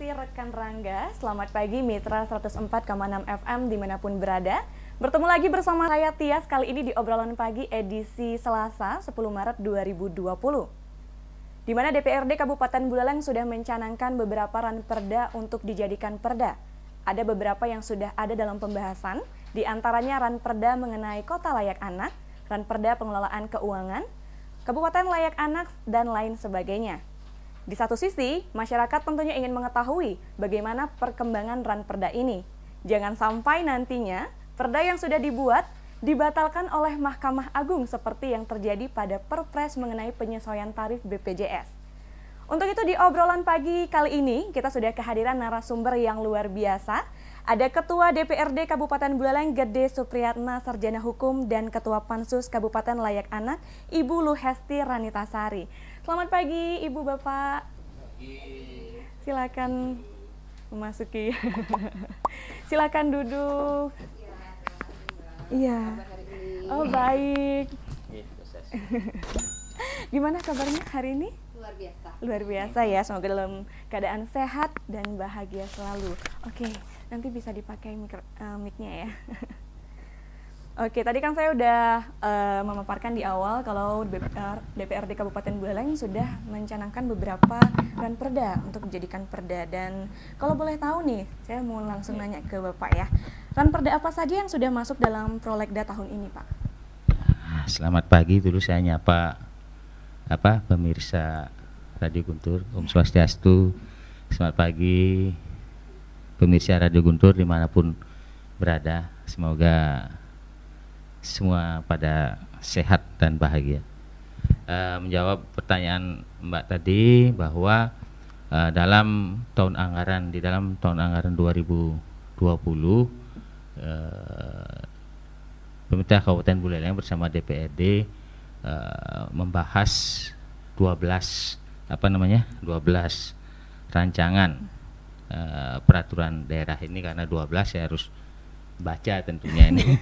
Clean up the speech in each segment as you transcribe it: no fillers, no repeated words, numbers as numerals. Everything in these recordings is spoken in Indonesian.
kasih rekan Rangga, selamat pagi Mitra 104,6 FM dimanapun berada. Bertemu lagi bersama saya Tias kali ini di obrolan pagi edisi Selasa 10 Maret 2020. Di mana DPRD Kabupaten Buleleng sudah mencanangkan beberapa ranperda untuk dijadikan perda. Ada beberapa yang sudah ada dalam pembahasan, di antaranya ranperda mengenai kota layak anak, ranperda pengelolaan keuangan, kabupaten layak anak, dan lain sebagainya. Di satu sisi, masyarakat tentunya ingin mengetahui bagaimana perkembangan ranperda ini. Jangan sampai nantinya perda yang sudah dibuat dibatalkan oleh Mahkamah Agung seperti yang terjadi pada Perpres mengenai penyesuaian tarif BPJS. Untuk itu di obrolan pagi kali ini kita sudah kehadiran narasumber yang luar biasa. Ada Ketua DPRD Kabupaten Buleleng Gede Supriyatna Sarjana Hukum dan Ketua Pansus Kabupaten Layak Anak Ibu Luhesti Ranitasari. Selamat pagi Ibu Bapak. Silakan memasuki. Silakan duduk. Iya. Oh baik. Gimana kabarnya hari ini? Luar biasa. Luar biasa ya, semoga dalam keadaan sehat dan bahagia selalu. Oke, nanti bisa dipakai mic-nya ya. Oke, tadi kan saya udah memaparkan di awal kalau DPRD Kabupaten Buleleng sudah mencanangkan beberapa ranperda untuk dijadikan perda. Dan kalau boleh tahu nih, saya mau langsung nanya ke Bapak ya. Ranperda apa saja yang sudah masuk dalam prolegda tahun ini, Pak? Selamat pagi, dulu saya nyapa pemirsa Radio Guntur, Om Swastiastu. Selamat pagi pemirsa Radio Guntur dimanapun berada. Semoga semua pada sehat dan bahagia. Menjawab pertanyaan Mbak tadi bahwa dalam tahun anggaran 2020 pemerintah Kabupaten Buleleng bersama DPRD membahas 12 rancangan peraturan daerah ini. Karena 12 saya harus baca tentunya ini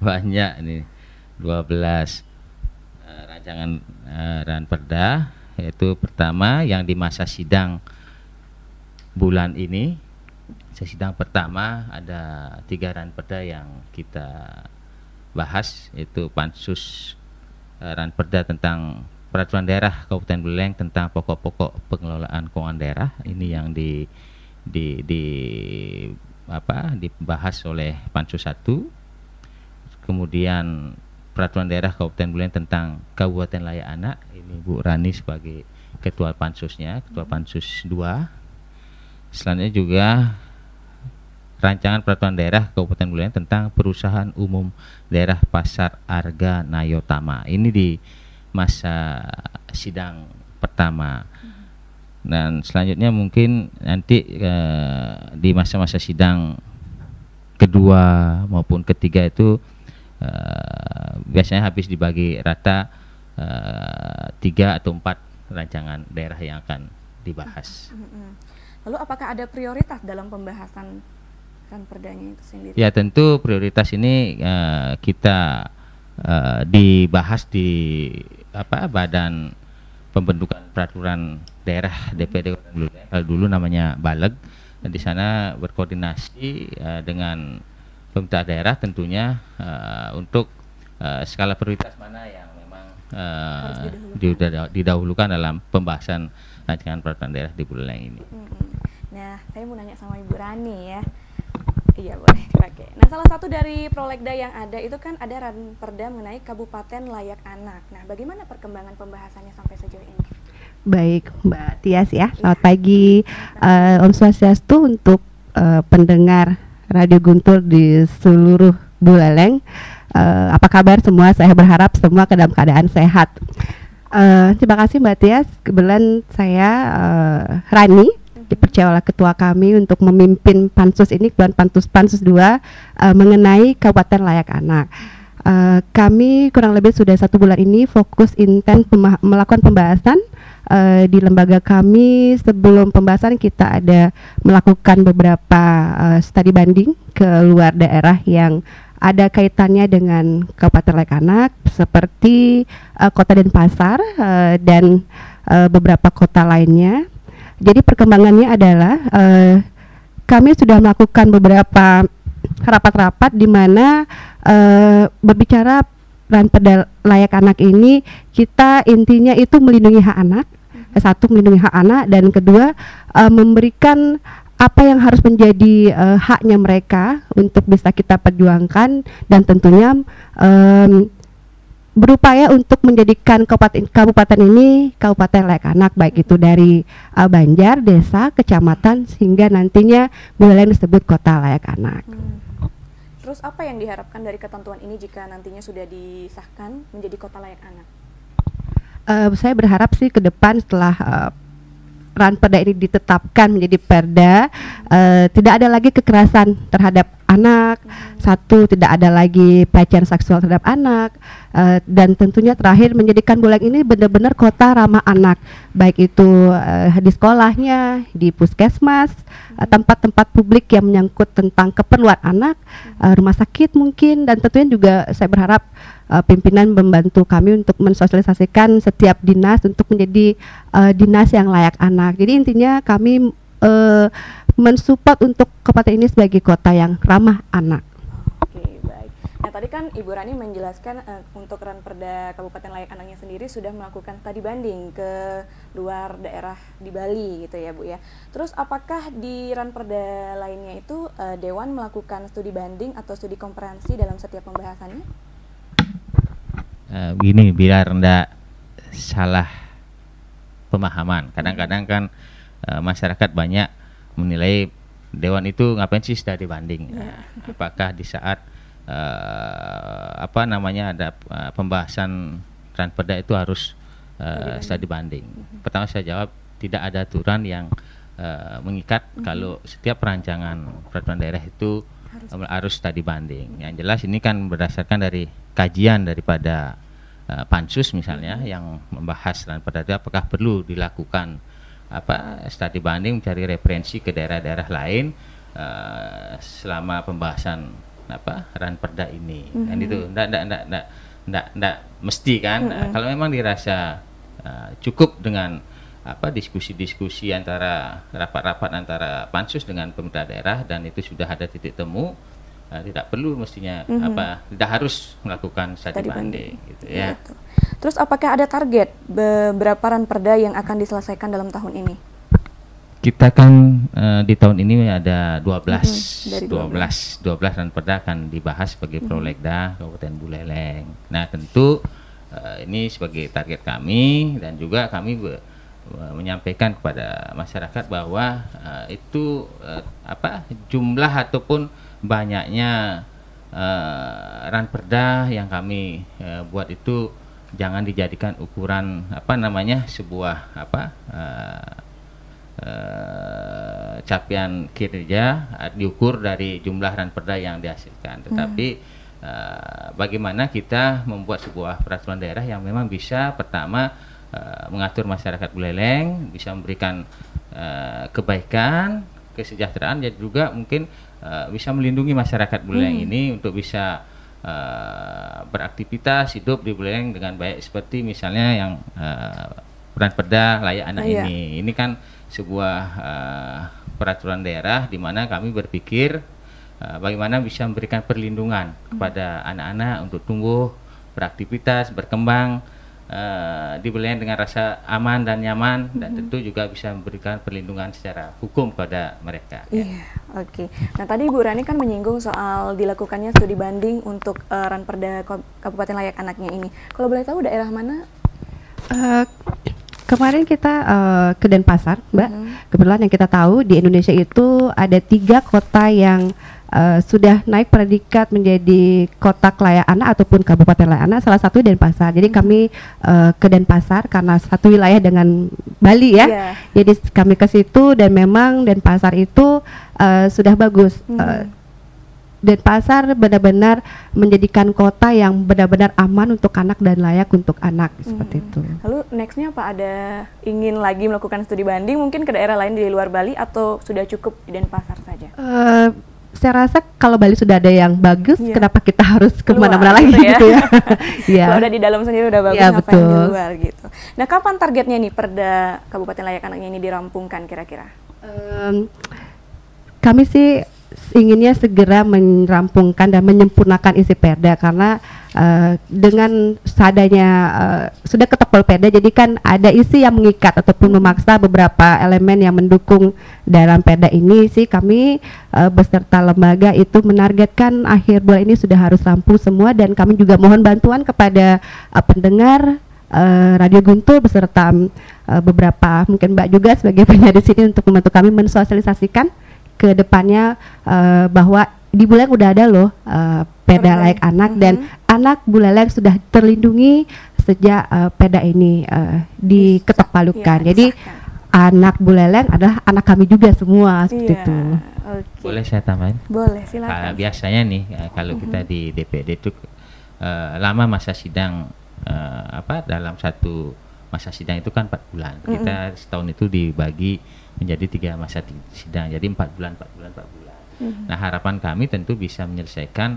banyak nih 12 rancangan ranperda, yaitu pertama yang di masa sidang bulan ini. Sidang pertama ada 3 ranperda yang kita bahas, yaitu pansus ranperda tentang peraturan daerah Kabupaten Buleleng tentang pokok-pokok pengelolaan keuangan daerah. Ini yang dibahas oleh Pansus 1. Kemudian peraturan daerah Kabupaten Buleleng tentang Kabupaten Layak Anak, ini Bu Rani sebagai ketua pansusnya, ketua Pansus 2. Selanjutnya juga rancangan peraturan daerah Kabupaten Buleleng tentang perusahaan umum daerah Pasar Arga Nayotama. Ini di masa sidang pertama. Dan selanjutnya mungkin nanti di masa-masa sidang kedua maupun ketiga itu biasanya habis dibagi rata 3 atau 4 rancangan daerah yang akan dibahas. Lalu apakah ada prioritas dalam pembahasan ranperdanya itu sendiri? Ya, tentu prioritas ini kita dibahas di Badan Pembentukan Peraturan Daerah DPRD dulu namanya Baleg. Dan di sana berkoordinasi dengan pemerintah daerah tentunya untuk skala prioritas mana yang memang didahulukan dalam pembahasan rancangan peraturan daerah di Buleleng ini. Nah, saya mau nanya sama Ibu Rani ya. Iya, boleh dipakai. Nah, salah satu dari prolegda yang ada itu kan ada ranperda mengenai Kabupaten Layak Anak. Nah, bagaimana perkembangan pembahasannya sampai sejauh ini? Baik, Mbak Tias ya. Selamat pagi, Om Swastiastu untuk pendengar Radio Guntur di seluruh Buleleng. Apa kabar semua? Saya berharap semua dalam keadaan sehat. Terima kasih Mbak Tias. Kebetulan saya Rani dipercaya oleh ketua kami untuk memimpin pansus ini, Pansus 2 mengenai Kabupaten Layak Anak. Kami kurang lebih sudah 1 bulan ini fokus intens melakukan pembahasan di lembaga kami. Sebelum pembahasan kita ada melakukan beberapa studi banding ke luar daerah yang ada kaitannya dengan Kabupaten Layak Anak seperti Kota Denpasar dan beberapa kota lainnya. Jadi perkembangannya adalah kami sudah melakukan beberapa rapat-rapat di mana berbicara Ranperda Layak Anak ini, kita intinya itu melindungi hak anak. Satu, melindungi hak anak, dan kedua memberikan apa yang harus menjadi haknya mereka untuk bisa kita perjuangkan, dan tentunya berupaya untuk menjadikan kabupaten ini kabupaten layak anak, baik itu dari Banjar, desa, kecamatan, sehingga nantinya Buleleng disebut kota layak anak. Terus apa yang diharapkan dari ketentuan ini jika nantinya sudah disahkan menjadi kota layak anak? Saya berharap sih ke depan setelah Ranperda ini ditetapkan menjadi perda, tidak ada lagi kekerasan terhadap anak, satu, tidak ada lagi pelecehan seksual terhadap anak, dan tentunya terakhir menjadikan Buleleng ini benar-benar kota ramah anak, baik itu di sekolahnya, di puskesmas, tempat-tempat publik yang menyangkut tentang keperluan anak, rumah sakit mungkin, dan tentunya juga saya berharap pimpinan membantu kami untuk mensosialisasikan setiap dinas untuk menjadi dinas yang layak anak. Jadi intinya kami mensupport untuk kabupaten ini sebagai kota yang ramah anak. Oke, baik. Nah, tadi kan Ibu Rani menjelaskan untuk Ranperda Kabupaten Layak Anaknya sendiri sudah melakukan studi banding ke luar daerah di Bali gitu ya Bu ya. Terus apakah di Ranperda lainnya itu Dewan melakukan studi banding atau studi komprehensi dalam setiap pembahasannya? Begini, biar enggak salah pemahaman. Kadang-kadang kan masyarakat banyak menilai Dewan itu ngapain sih studi banding. Apakah di saat ada pembahasan Ranperda itu harus studi banding? Pertama saya jawab, tidak ada aturan yang mengikat kalau setiap perancangan peraturan daerah itu harus studi banding. Yang jelas ini kan berdasarkan dari kajian daripada Pansus misalnya yang membahas Ranperda itu apakah perlu dilakukan studi banding, mencari referensi ke daerah-daerah lain selama pembahasan Ranperda ini. Dan itu enggak mesti kan. Kalau memang dirasa cukup dengan diskusi-diskusi antara rapat-rapat antara Pansus dengan pemerintah daerah dan itu sudah ada titik temu, tidak perlu mestinya tidak harus melakukan studi banding gitu ya. Betul. Terus apakah ada target beberapa Ranperda yang akan diselesaikan dalam tahun ini? Kita kan di tahun ini ada 12 Ranperda akan dibahas sebagai prolegda Kabupaten Buleleng. Nah, tentu ini sebagai target kami, dan juga kami menyampaikan kepada masyarakat bahwa itu jumlah ataupun banyaknya Ranperda yang kami buat itu jangan dijadikan ukuran sebuah capaian kinerja diukur dari jumlah Ranperda yang dihasilkan, tetapi bagaimana kita membuat sebuah peraturan daerah yang memang bisa pertama mengatur masyarakat Buleleng, bisa memberikan kebaikan, kesejahteraan, dan juga mungkin bisa melindungi masyarakat Buleleng ini untuk bisa beraktivitas hidup di Buleleng dengan baik, seperti misalnya yang Ranperda Layak Anak ini. Ini kan sebuah peraturan daerah di mana kami berpikir bagaimana bisa memberikan perlindungan kepada anak-anak untuk tumbuh, beraktivitas, berkembang di Buleleng dengan rasa aman dan nyaman, dan tentu juga bisa memberikan perlindungan secara hukum pada mereka. Oke. Nah, tadi Ibu Rani kan menyinggung soal dilakukannya studi banding untuk Ranperda Kabupaten Layak Anaknya ini. Kalau boleh tahu daerah mana? Kemarin kita ke Denpasar, Mbak. Kebetulan yang kita tahu di Indonesia itu ada 3 kota yang sudah naik predikat menjadi kota layak anak ataupun kabupaten layak anak. Salah satu Denpasar. Jadi kami ke Denpasar karena satu wilayah dengan Bali ya. Jadi kami ke situ, dan memang Denpasar itu sudah bagus. Denpasar benar-benar menjadikan kota yang benar-benar aman untuk anak dan layak untuk anak, seperti itu. Lalu nextnya apa, ada ingin lagi melakukan studi banding mungkin ke daerah lain di luar Bali, atau sudah cukup di Denpasar saja? saya rasa kalau Bali sudah ada yang bagus, Iya. kenapa kita harus kemana-mana Luar lagi gitu ya. gitu ya? Iya. Kalau udah di dalam sendiri udah bagus, Iya, ngapain betul. di luar gitu. Nah, kapan targetnya nih Perda Kabupaten Layak Anak ini dirampungkan kira-kira? Kami sih inginnya segera merampungkan dan menyempurnakan isi perda, karena dengan seadanya sudah ketok palu perda, jadi kan ada isi yang mengikat ataupun memaksa beberapa elemen yang mendukung dalam perda ini. Sih kami beserta lembaga itu menargetkan akhir bulan ini sudah harus rampung semua, dan kami juga mohon bantuan kepada pendengar Radio Guntur beserta beberapa mungkin Mbak juga sebagai penyiar di sini untuk membantu kami mensosialisasikan ke depannya bahwa di Buleleng udah ada loh perda layak anak, dan anak Buleleng sudah terlindungi sejak perda ini diketok palukan. Ya, Jadi anak Buleleng adalah anak kami juga semua seperti Iya, itu. oke. Boleh saya tambahin? Boleh, silakan. Biasanya nih kalau kita di DPD itu lama masa sidang dalam satu masa sidang itu kan 4 bulan. Kita setahun itu dibagi menjadi 3 masa sidang. Jadi 4 bulan. Nah, harapan kami tentu bisa menyelesaikan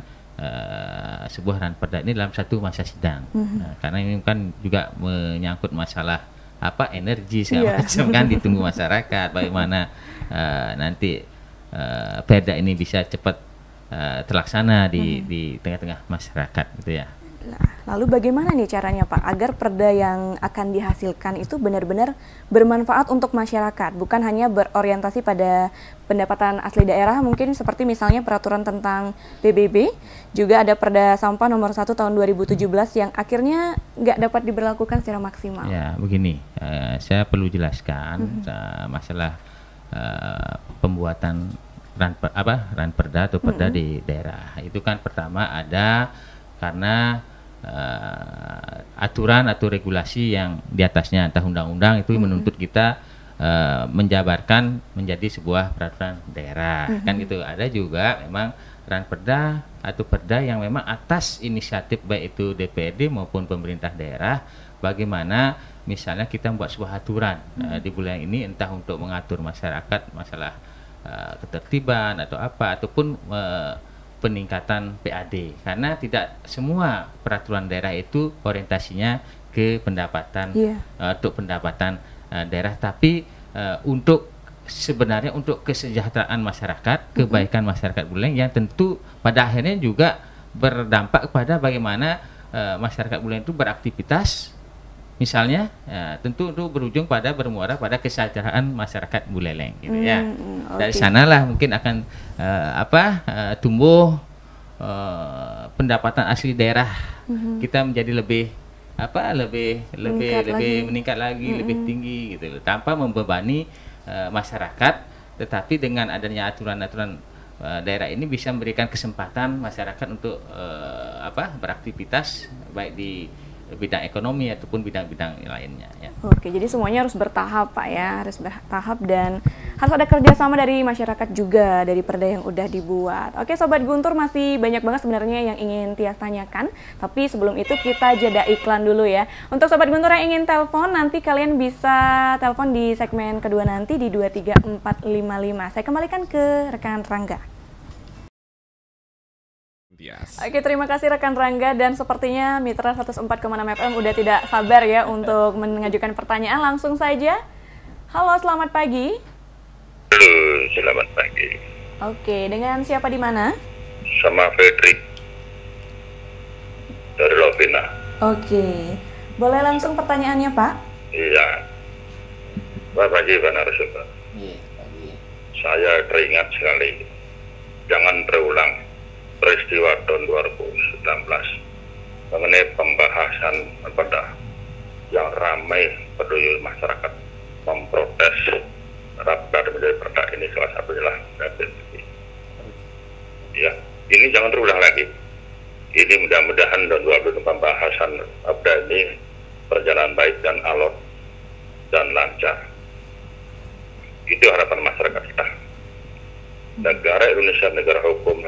sebuah ranperda ini dalam satu masa sidang. Nah, karena ini kan juga menyangkut masalah energi segala macam kan, ditunggu masyarakat bagaimana nanti perda ini bisa cepat terlaksana di tengah-tengah masyarakat gitu ya. Nah, lalu bagaimana nih caranya Pak agar perda yang akan dihasilkan itu benar-benar bermanfaat untuk masyarakat, bukan hanya berorientasi pada pendapatan asli daerah, mungkin seperti misalnya peraturan tentang PBB, juga ada Perda Sampah nomor 1 tahun 2017 yang akhirnya nggak dapat diberlakukan secara maksimal. Ya, begini, saya perlu jelaskan masalah pembuatan ranperda atau perda di daerah. Itu kan pertama ada karena aturan atau regulasi yang di atasnya, entah undang-undang itu menuntut kita menjabarkan menjadi sebuah peraturan daerah, kan gitu. Ada juga memang ranperda atau perda yang memang atas inisiatif baik itu DPRD maupun pemerintah daerah, bagaimana misalnya kita membuat sebuah aturan di bulan ini, entah untuk mengatur masyarakat masalah ketertiban atau apa, ataupun peningkatan PAD, karena tidak semua peraturan daerah itu orientasinya ke pendapatan untuk pendapatan daerah, tapi untuk sebenarnya untuk kesejahteraan masyarakat, kebaikan masyarakat Buleleng yang tentu pada akhirnya juga berdampak kepada bagaimana masyarakat Buleleng itu beraktivitas, misalnya tentu itu berujung pada bermuara pada kesejahteraan masyarakat Buleleng gitu ya. Dari sanalah mungkin akan tumbuh pendapatan asli daerah kita menjadi lebih meningkat lagi, lebih tinggi gitu, tanpa membebani masyarakat, tetapi dengan adanya aturan-aturan daerah ini bisa memberikan kesempatan masyarakat untuk beraktivitas baik di bidang ekonomi ataupun bidang-bidang lainnya ya. Oke, jadi semuanya harus bertahap Pak ya, harus bertahap dan harus ada kerjasama dari masyarakat juga dari perda yang udah dibuat. Oke Sobat Guntur, masih banyak banget sebenarnya yang ingin Tias tanyakan, tapi sebelum itu kita jeda iklan dulu ya. Untuk Sobat Guntur yang ingin telepon, nanti kalian bisa telepon di segmen kedua nanti di 23455. Saya kembalikan ke rekan Rangga. Yes. Oke, terima kasih rekan Rangga, dan sepertinya Mitra 104,6 FM udah tidak sabar ya untuk mengajukan pertanyaan. Langsung saja. Halo, selamat pagi. Halo, selamat pagi. Oke, dengan siapa di mana? Sama Fedri dari Lovina. Oke, boleh langsung pertanyaannya Pak? Iya. Pak pagi, Pak Narasumber. Iya, pagi. Saya teringat sekali, jangan terulang peristiwa tahun 2019 mengenai pembahasan perda yang ramai peduli masyarakat memprotes Rapda menjadi perda ini, salah satunya lah PBB. Ya, ini jangan terulang lagi. Ini mudah-mudahan tahun 2020 pembahasan Rapda ini berjalan baik dan alot dan lancar. Itu harapan masyarakat kita. Negara Indonesia negara hukum,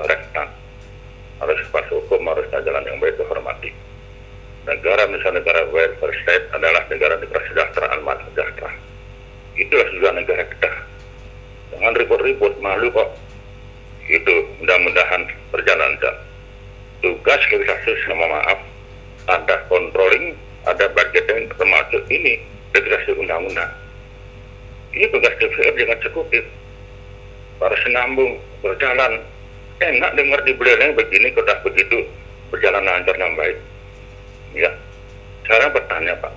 harus patuh hukum, harus jalan yang baik dihormati. Negara misalnya negara welfare state adalah negara-negara kesejahteraan masyarakat sejahtera. Itulah juga negara kita. Jangan ribut-ribut, malu kok. Itu mudah-mudahan berjalan. Tugas legislasi, sama maaf, ada controlling, ada budgeting, termasuk ini legislasi undang-undang. Ini tugas DPR dengan eksekutif. Para senambung berjalan, enak dengar di Buleleng begini, sudah begitu berjalan lancar dengan baik. Ya, saya bertanya Pak,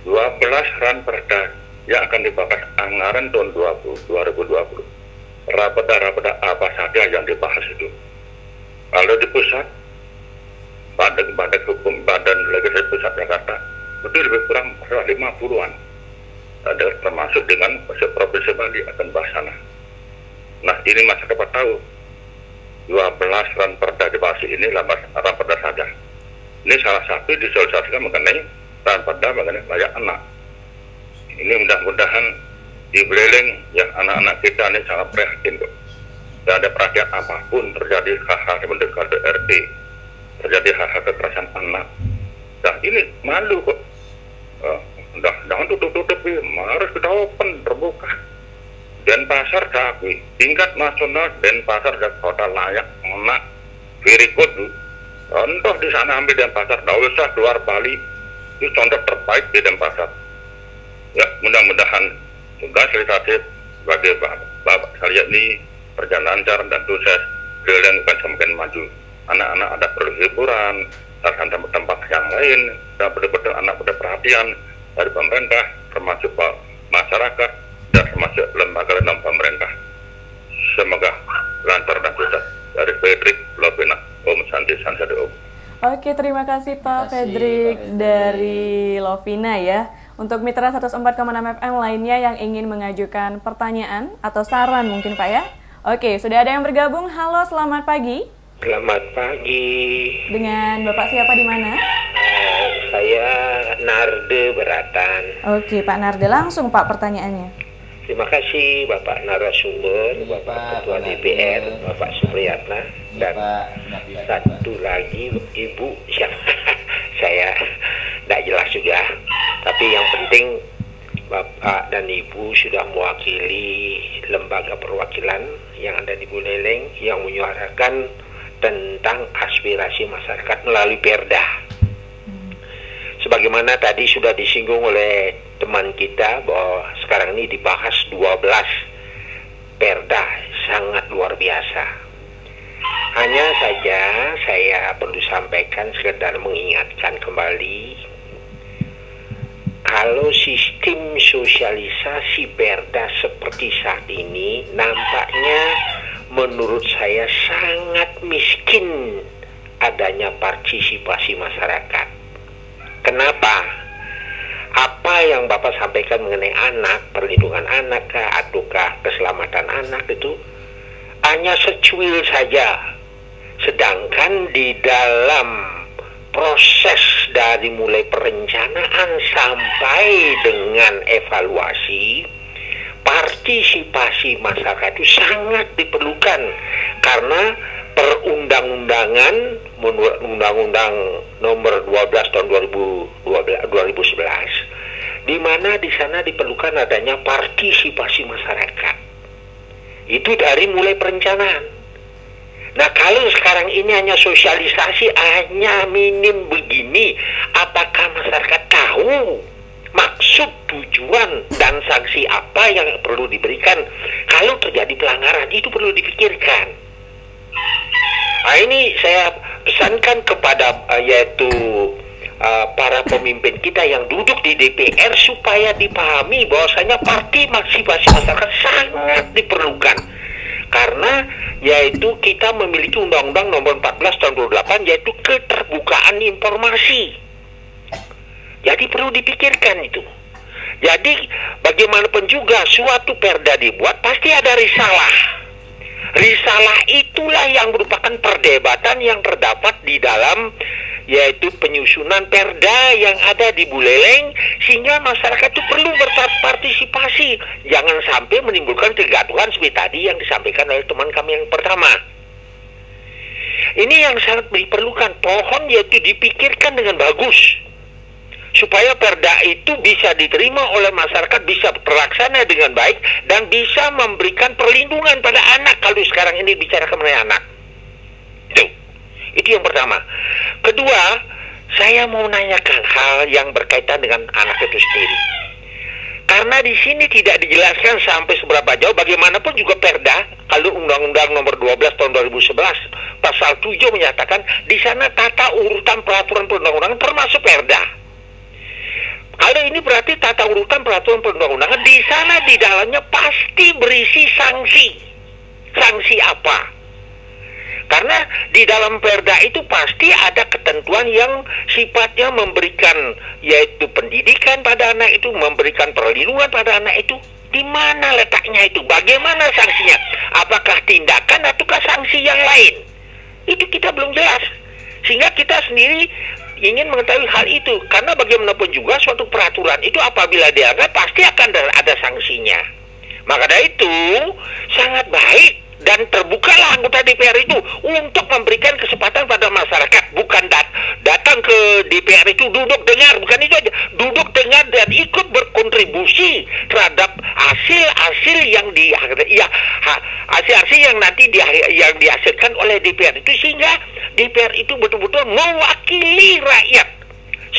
12 ranperda yang akan dibahas anggaran tahun 2020. Raperda apa saja yang dibahas itu? Kalau di pusat, badan hukum, badan legislasi pusat Jakarta, itu lebih kurang 50-an. Ada termasuk dengan Provinsi Bali akan bahas sana. Nah, ini masyarakat tahu, 12 ranperda dibahas ini ranperda saja. Ini salah satu disosialisasikan mengenai ranperda mengenai layak anak. Ini mudah-mudahan di Buleleng ya, anak-anak kita ini sangat prihatin kok. Tidak ada perhatian apapun terjadi hal-hal yang mendekat RT, terjadi hal-hal kekerasan anak. Nah ini malu kok. Jangan tutup-tutupi, harus kita open, terbuka. Denpasar diakui, tingkat nasional Denpasar dan kota layak anak, very good. Contoh di sana ambil Denpasar, tidak usah keluar Bali, itu contoh terbaik di Denpasar. Ya mudah-mudahan tugas legislatif bagi Bapak sekalian ini berjalan lancar dan sukses. Buleleng bukan semakin maju. Anak-anak ada perlu hiburan, dan tempat yang lain, dan betul-betul anak ada perhatian dari pemerintah, termasuk masyarakat, dan termasuk lembaga pemerintah. Semoga lancar dan sukses. Dari Fredrik Lovina, Om Santi Sansade Om. Oke, terima kasih Pak Fredrik dari Lovina ya. Untuk Mitra 104,6 FM lainnya yang ingin mengajukan pertanyaan atau saran mungkin Pak ya. Oke, sudah ada yang bergabung. Halo, selamat pagi. Selamat pagi. Dengan Bapak siapa di mana? Saya Narde Beratan. Oke, Pak Narde, langsung Pak pertanyaannya. Terima kasih Bapak narasumber, Bapak Ketua DPR, Bapak Supriyatna, dan satu lagi Ibu yang saya tidak jelas juga. Tapi yang penting Bapak dan Ibu sudah mewakili lembaga perwakilan yang ada di Buleleng yang menyuarakan tentang aspirasi masyarakat melalui Perda. Sebagaimana tadi sudah disinggung oleh teman kita bahwa sekarang ini dibahas 12 Perda, sangat luar biasa. Hanya saja saya perlu sampaikan, sekedar mengingatkan kembali, kalau sistem sosialisasi Perda seperti saat ini nampaknya menurut saya sangat miskin adanya partisipasi masyarakat. Kenapa? Apa yang Bapak sampaikan mengenai anak, perlindungan anak ataukah keselamatan anak itu hanya secuil saja. Sedangkan di dalam proses dari mulai perencanaan sampai dengan evaluasi, partisipasi masyarakat itu sangat diperlukan karena perundang-undangan menurut Undang-Undang Nomor 12 tahun 2011, di mana di sana diperlukan adanya partisipasi masyarakat. Itu dari mulai perencanaan. Nah, kalau sekarang ini hanya sosialisasi, hanya minim begini, apakah masyarakat tahu maksud, tujuan, dan sanksi apa yang perlu diberikan kalau terjadi pelanggaran? Itu perlu dipikirkan. Nah, ini saya pesankan kepada yaitu para pemimpin kita yang duduk di DPR supaya dipahami bahwasanya partisipasi masyarakat sangat diperlukan. Karena yaitu kita memiliki Undang-Undang Nomor 14 tahun 2008 yaitu keterbukaan informasi. Jadi perlu dipikirkan itu. Jadi bagaimanapun juga suatu perda dibuat pasti ada risalah. Risalah itulah yang merupakan perdebatan yang terdapat di dalam yaitu penyusunan perda yang ada di Buleleng, sehingga masyarakat itu perlu berpartisipasi. Jangan sampai menimbulkan kegaduhan seperti tadi yang disampaikan oleh teman kami yang pertama. Ini yang sangat diperlukan. Pohon yaitu dipikirkan dengan bagus supaya supaya perda itu bisa diterima oleh masyarakat, bisa terlaksana dengan baik, dan bisa memberikan perlindungan pada anak. Kalau sekarang ini bicara mengenai anak, itu yang pertama. Kedua, saya mau menanyakan hal yang berkaitan dengan anak itu sendiri. Karena di sini tidak dijelaskan sampai seberapa jauh, bagaimanapun juga perda, kalau Undang-Undang Nomor 12 Tahun 2011 Pasal 7 menyatakan di sana tata urutan peraturan perundang-undangan termasuk perda. Kalau ini berarti tata urutan peraturan perundang-undangan di sana di dalamnya pasti berisi sanksi. Sanksi apa? Karena di dalam perda itu pasti ada ketentuan yang sifatnya memberikan, yaitu pendidikan pada anak itu, memberikan perlindungan pada anak itu. Di mana letaknya itu? Bagaimana sanksinya? Apakah tindakan ataukah sanksi yang lain? Itu kita belum jelas. Sehingga kita sendiri ingin mengetahui hal itu. Karena bagaimanapun juga suatu peraturan itu apabila dianggap pasti akan ada sanksinya. Maka dari itu sangat baik dan terbukalah anggota DPR itu untuk memberikan kesempatan pada masyarakat, bukan datang ke DPR itu duduk dengar, bukan itu aja, duduk dengar dan ikut berkontribusi terhadap hasil-hasil yang hasil-hasil yang nanti yang dihasilkan oleh DPR itu, sehingga DPR itu betul-betul mewakili rakyat.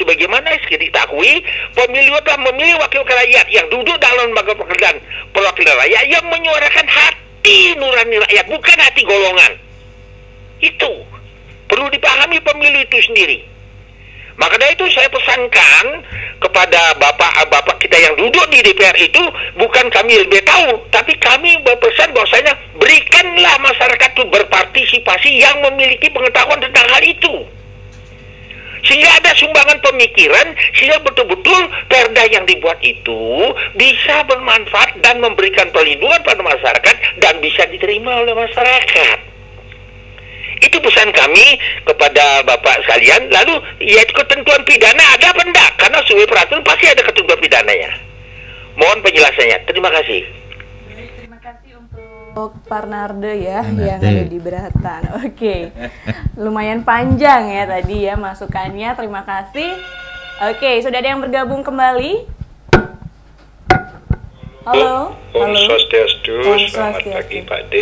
Sebagaimana diketahui, pemilu adalah memilih wakil rakyat yang duduk dalam lembaga perwakilan rakyat yang menyuarakan hati nurani rakyat, bukan hati golongan. Itu perlu dipahami pemilu itu sendiri. Maka dari itu saya pesankan kepada bapak-bapak kita yang duduk di DPR itu, bukan kami lebih tahu, tapi kami berpesan bahwasanya berikanlah masyarakat itu berpartisipasi yang memiliki pengetahuan tentang hal itu. Sehingga ada sumbangan pemikiran, sehingga betul-betul perda yang dibuat itu bisa bermanfaat dan memberikan perlindungan pada masyarakat dan bisa diterima oleh masyarakat. Itu pesan kami kepada Bapak sekalian. Lalu, yaitu ketentuan pidana ada apa enggak? Karena sesuai peraturan pasti ada ketentuan pidananya. Mohon penjelasannya. Terima kasih. Terima kasih untuk Parnarde ya, yang ada di Beratan. Oke. Lumayan panjang ya tadi ya masukannya. Terima kasih. Oke, sudah ada yang bergabung kembali. Halo. Om Swastiastu. Om Selamat Swastiastu. pagi Pak D.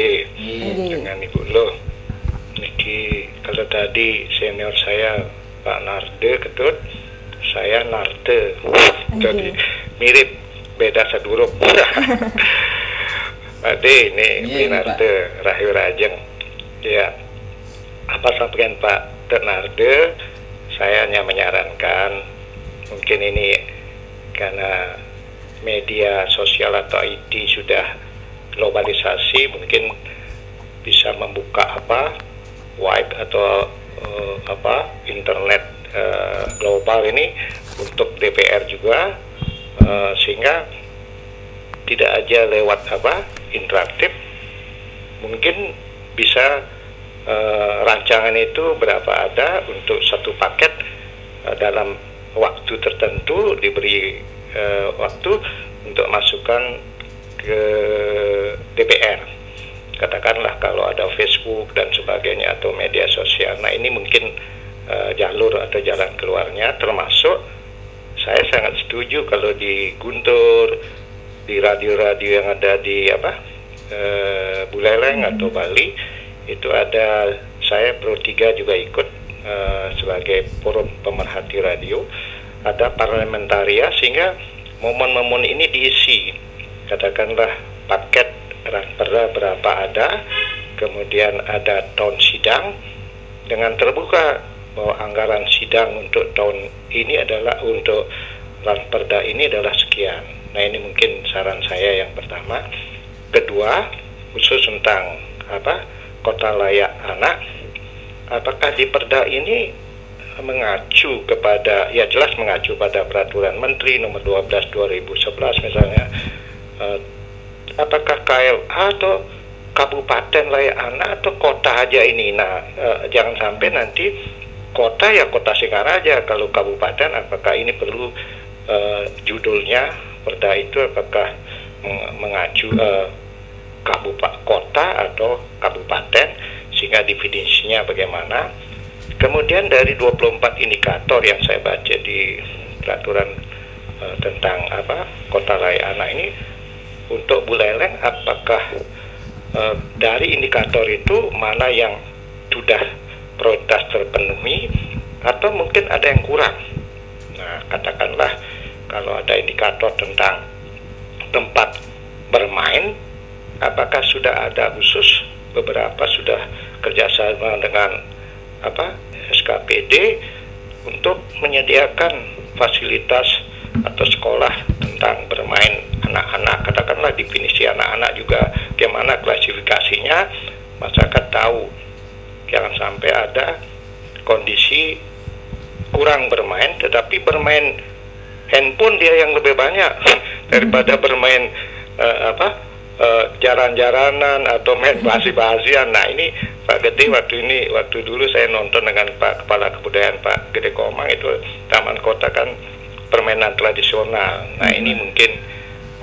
Dengan Ibu Lo. Niki kalau tadi senior saya Pak Narde Ketut, saya Narde. Jadi mirip, beda saduruk. Pak D, ini Narde Rahayu Rajeng. Ya, apa sampaikan Pak Narde, saya hanya menyarankan, mungkin ini karena media sosial atau IT sudah globalisasi, mungkin bisa membuka web atau internet global ini untuk DPR juga, sehingga tidak aja lewat interaktif, mungkin bisa rancangan itu berapa ada untuk satu paket dalam waktu tertentu, diberi waktu untuk masukkan ke DPR. Katakanlah kalau ada Facebook dan sebagainya atau media sosial. Nah, ini mungkin jalur atau jalan keluarnya, termasuk saya sangat setuju kalau di Guntur, di radio-radio yang ada di Buleleng atau Bali, itu ada, saya Pro 3 juga ikut sebagai forum pemerhati radio, ada parlamentaria, sehingga momen-momen ini diisi, katakanlah paket perda berapa ada, kemudian ada tahun sidang dengan terbuka bahwa anggaran sidang untuk tahun ini adalah untuk perda ini adalah sekian. Nah, ini mungkin saran saya yang pertama. Kedua, khusus tentang kota layak anak, apakah di perda ini mengacu kepada, ya jelas mengacu pada peraturan Menteri nomor 12 2011 misalnya, apakah KLA atau kabupaten layak anak atau kota aja ini. Nah, jangan sampai nanti kota ya kota Singaraja, kalau kabupaten apakah ini perlu judulnya perda itu apakah mengacu kota atau kabupaten, sehingga definisinya bagaimana. Kemudian dari 24 indikator yang saya baca di peraturan tentang kota layak anak ini untuk Buleleng, apakah dari indikator itu mana yang sudah prioritas terpenuhi atau mungkin ada yang kurang. Nah, katakanlah kalau ada indikator tentang tempat bermain, apakah sudah ada khusus, beberapa sudah kerjasama dengan SKPD untuk menyediakan fasilitas atau sekolah tentang bermain anak-anak. Katakanlah definisi anak-anak juga bagaimana klasifikasinya, masyarakat tahu. Jangan sampai ada kondisi kurang bermain, tetapi bermain handphone dia yang lebih banyak daripada bermain jaran-jaranan atau main basi-basian. Nah ini Pak Gede, waktu dulu saya nonton dengan Pak Kepala Kebudayaan Pak Gede Komang, itu Taman Kota kan permainan tradisional. Nah ini mungkin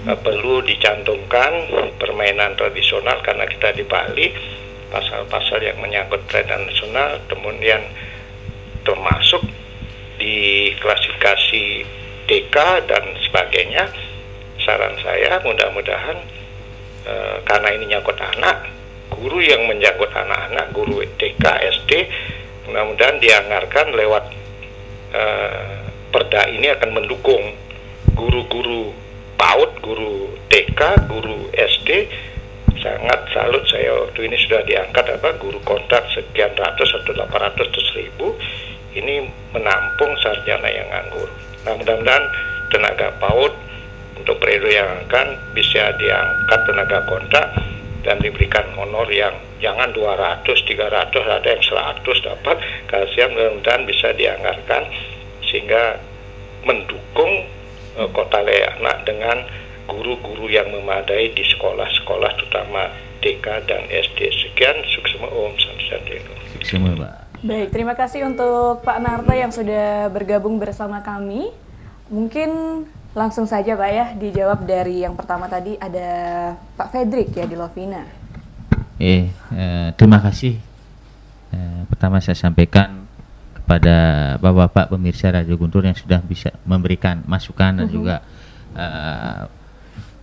perlu dicantumkan permainan tradisional, karena kita di Bali pasal-pasal yang menyangkut permainan nasional kemudian termasuk di klasifikasi TK dan sebagainya. Saran saya mudah-mudahan karena ini nyangkut anak, guru yang menyangkut anak-anak, guru TK, SD, mudah-mudahan dianggarkan lewat perda ini akan mendukung guru-guru PAUD, guru TK, guru SD. Sangat salut saya waktu ini sudah diangkat guru kontrak sekian ratus atau 800 atau 1000 ini menampung sarjana yang nganggur. Nah, mudah-mudahan tenaga PAUD untuk periode yang akan bisa diangkat tenaga kontrak dan diberikan honor yang jangan 200, 300, ada yang 100 dapat. Kasihan, mudah-mudahan bisa dianggarkan sehingga mendukung kota layak anak dengan guru-guru yang memadai di sekolah-sekolah terutama TK dan SD. Sekian, sukses Om Santiago. Sukses Pak. Baik, terima kasih untuk Pak Narto yang sudah bergabung bersama kami. Mungkin langsung saja Pak ya, dijawab dari yang pertama tadi ada Pak Fredrik ya di Lovina. Terima kasih. Pertama saya sampaikan kepada Bapak-Bapak pemirsa Radio Guntur yang sudah bisa memberikan masukan dan juga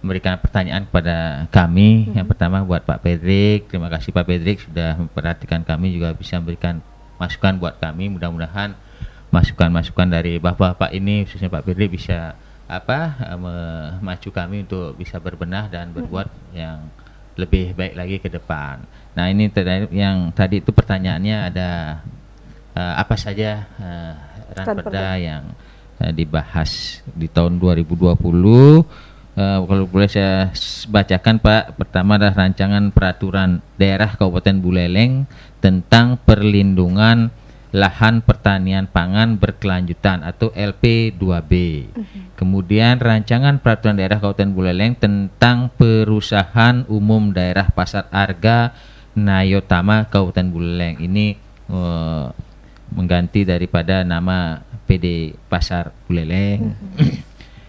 memberikan pertanyaan kepada kami. Yang pertama buat Pak Fredrik, terima kasih Pak Fredrik sudah memperhatikan kami, juga bisa memberikan masukan buat kami. Mudah-mudahan masukan-masukan dari Bapak-Bapak ini, khususnya Pak Fredrik, bisa memacu kami untuk bisa berbenah dan berbuat yang lebih baik lagi ke depan. Nah ini yang tadi itu pertanyaannya ada apa saja ranperda yang dibahas di tahun 2020. Kalau boleh saya bacakan Pak, pertama adalah rancangan peraturan daerah Kabupaten Buleleng tentang perlindungan lahan pertanian pangan berkelanjutan atau LP2B. Kemudian rancangan peraturan daerah Kabupaten Buleleng tentang perusahaan umum daerah Pasar Arga Nayotama Kabupaten Buleleng. Ini mengganti daripada nama PD Pasar Buleleng.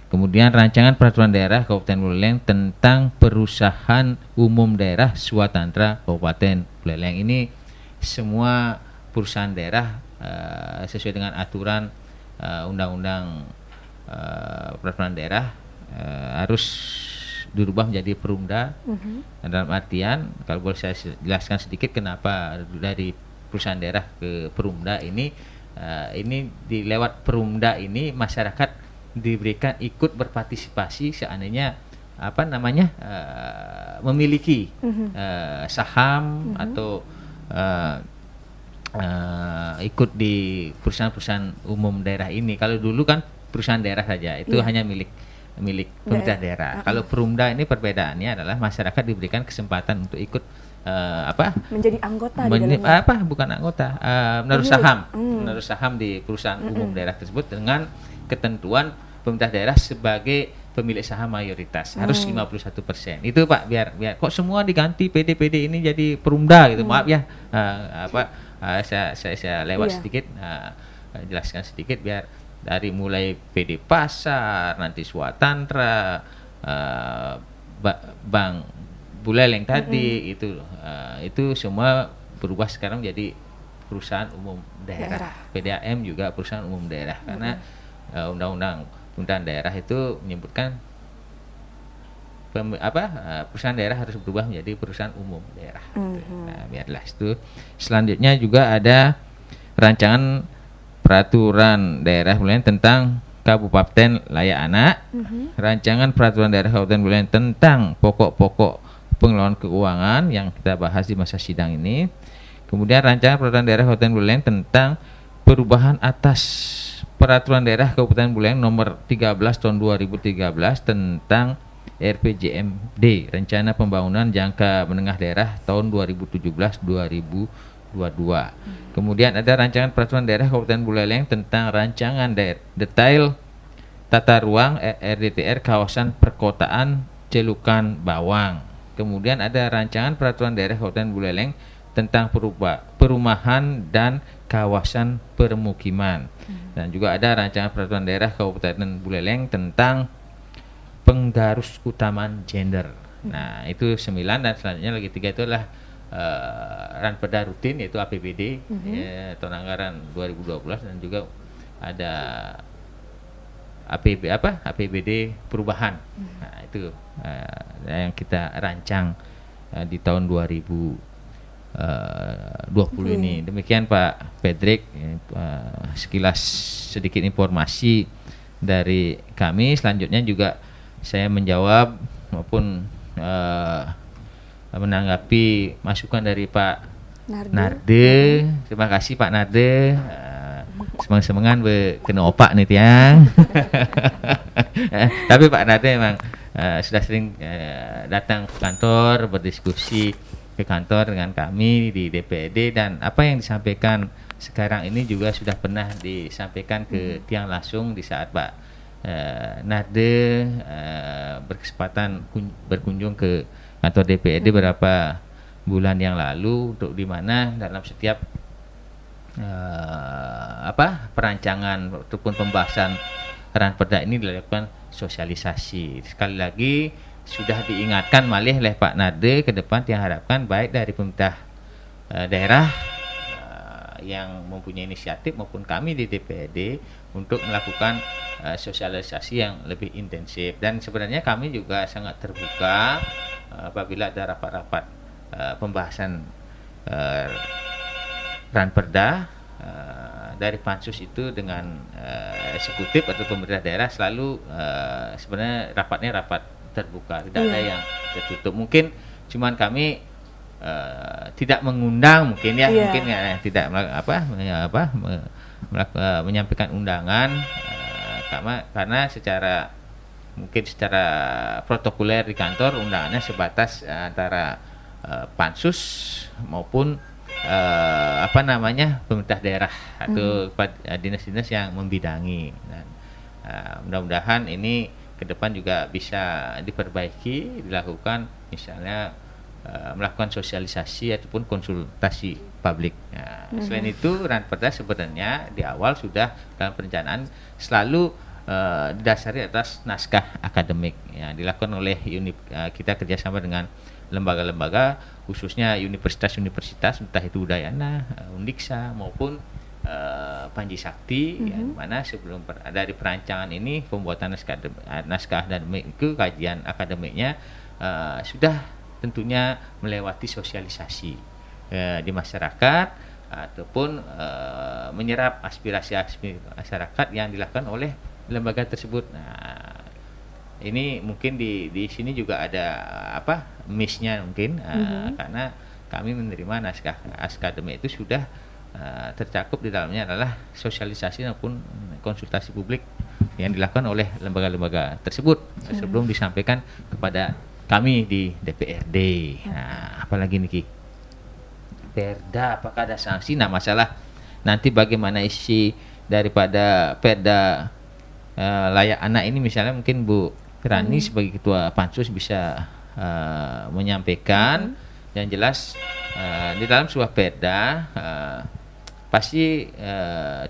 Kemudian rancangan peraturan daerah Kabupaten Buleleng tentang perusahaan umum daerah Swatantra Kabupaten Buleleng. Ini semua perusahaan daerah sesuai dengan aturan undang-undang peraturan daerah harus dirubah menjadi perumda. Dalam artian, kalau boleh saya jelaskan sedikit kenapa dari perusahaan daerah ke perumda ini di lewat perumda ini masyarakat diberikan ikut berpartisipasi seandainya memiliki saham atau ikut di perusahaan-perusahaan umum daerah ini. Kalau dulu kan perusahaan daerah saja itu hanya milik pemerintah daerah. Kalau perumda ini perbedaannya adalah masyarakat diberikan kesempatan untuk ikut menjadi anggota di dalamnya. Bukan anggota, menaruh saham di perusahaan umum daerah tersebut dengan ketentuan pemerintah daerah sebagai pemilik saham mayoritas harus 51%. Itu Pak, biar kok semua diganti PD ini jadi perumda gitu. Maaf ya, saya lewat sedikit, jelaskan sedikit biar dari mulai PD Pasar, nanti Swatantra, Bank Buleleng tadi itu semua berubah sekarang jadi perusahaan umum daerah. PDAM juga perusahaan umum daerah karena undang-undang daerah itu menyebutkan perusahaan daerah harus berubah menjadi perusahaan umum daerah. Nah, biarlah itu. Selanjutnya juga ada rancangan peraturan daerah Buleleng tentang Kabupaten Layak Anak, rancangan peraturan daerah Kabupaten Buleleng tentang pokok-pokok pengelolaan keuangan yang kita bahas di masa sidang ini. Kemudian rancangan peraturan daerah Kabupaten Buleleng tentang perubahan atas peraturan daerah Kabupaten Buleleng nomor 13 tahun 2013 tentang RPJMD, Rencana Pembangunan Jangka Menengah Daerah tahun 2017-2022. Kemudian ada rancangan peraturan daerah Kabupaten Buleleng tentang rancangan detail tata ruang RDTR kawasan perkotaan Celukan Bawang. Kemudian ada rancangan peraturan daerah Kabupaten Buleleng tentang perumahan dan kawasan permukiman. Dan juga ada rancangan peraturan daerah Kabupaten Buleleng tentang penggarus utamaan gender. Nah, itu 9 dan selanjutnya lagi 3 itu adalah ranperda rutin yaitu APBD tahun anggaran 2012 dan juga ada APBD perubahan. Nah, itu yang kita rancang di tahun 2020 ini. Demikian Pak Pedrik, sekilas sedikit informasi dari kami. Selanjutnya juga saya menjawab maupun menanggapi masukan dari Pak Narde. Terima kasih Pak Narde. Semang-semangan kena opak nih tiang. Tapi Pak Narde memang sudah sering datang ke kantor, berdiskusi ke kantor dengan kami di DPRD, dan apa yang disampaikan sekarang ini juga sudah pernah disampaikan ke tiang langsung di saat Pak Narde berkesempatan berkunjung ke kantor DPRD beberapa bulan yang lalu, untuk di mana dalam setiap perancangan ataupun pembahasan ranperda ini dilakukan sosialisasi. Sekali lagi sudah diingatkan malih oleh Pak Narde ke depan yang harapkan baik dari pemerintah daerah yang mempunyai inisiatif maupun kami di DPRD untuk melakukan sosialisasi yang lebih intensif. Dan sebenarnya kami juga sangat terbuka apabila ada rapat-rapat pembahasan ranperda dari pansus itu dengan eksekutif atau pemerintah daerah, selalu sebenarnya rapatnya rapat terbuka, tidak ada yang tertutup. Mungkin cuman kami tidak mengundang mungkin mungkin tidak menyampaikan undangan karena secara protokoler di kantor undangannya sebatas antara pansus maupun pemerintah daerah atau dinas-dinas yang membidangi. Dan mudah-mudahan ini ke depan juga bisa diperbaiki, dilakukan misalnya melakukan sosialisasi ataupun konsultasi publik. Selain itu, ranperda sebenarnya di awal sudah dalam perencanaan selalu didasari atas naskah akademik yang dilakukan oleh kita kerjasama dengan lembaga-lembaga, khususnya universitas-universitas, entah itu Udayana, Undiksa maupun Panji Sakti, yang mana sebelum dari perancangan ini, pembuatan naskah akademik itu, kajian akademiknya sudah tentunya melewati sosialisasi di masyarakat ataupun menyerap aspirasi masyarakat yang dilakukan oleh lembaga tersebut. Nah, ini mungkin di sini juga ada miss-nya mungkin karena kami menerima naskah akademik itu sudah tercakup di dalamnya adalah sosialisasi maupun konsultasi publik yang dilakukan oleh lembaga-lembaga tersebut sebelum disampaikan kepada kami di DPRD. Nah, apalagi Niki? Perda, apakah ada sanksi? Nah, masalah nanti bagaimana isi daripada Perda Layak Anak ini, misalnya mungkin Bu Rani sebagai ketua pansus bisa menyampaikan. Yang jelas di dalam sebuah Perda pasti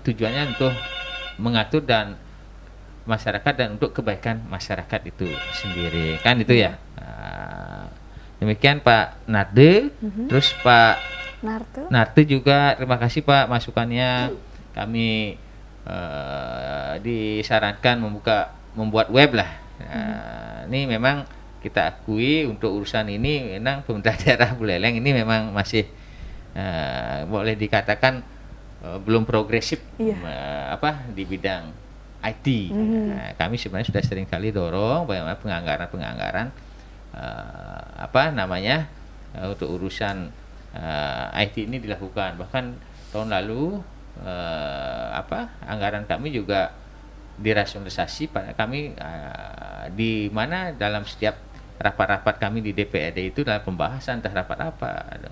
tujuannya untuk mengatur dan masyarakat dan untuk kebaikan masyarakat itu sendiri, kan itu ya. Demikian Pak Narde. Terus Pak Narte juga terima kasih Pak masukannya. Kami disarankan membuat web lah. Ini memang kita akui untuk urusan ini memang pemerintah daerah Buleleng ini memang masih boleh dikatakan belum progresif di bidang IT. Kami sebenarnya sudah sering kali dorong bagaimana penganggaran untuk urusan IT ini dilakukan. Bahkan tahun lalu anggaran kami juga dirasionalisasi pada kami, di mana dalam setiap rapat-rapat kami di DPRD itu dalam pembahasan terhadap rapat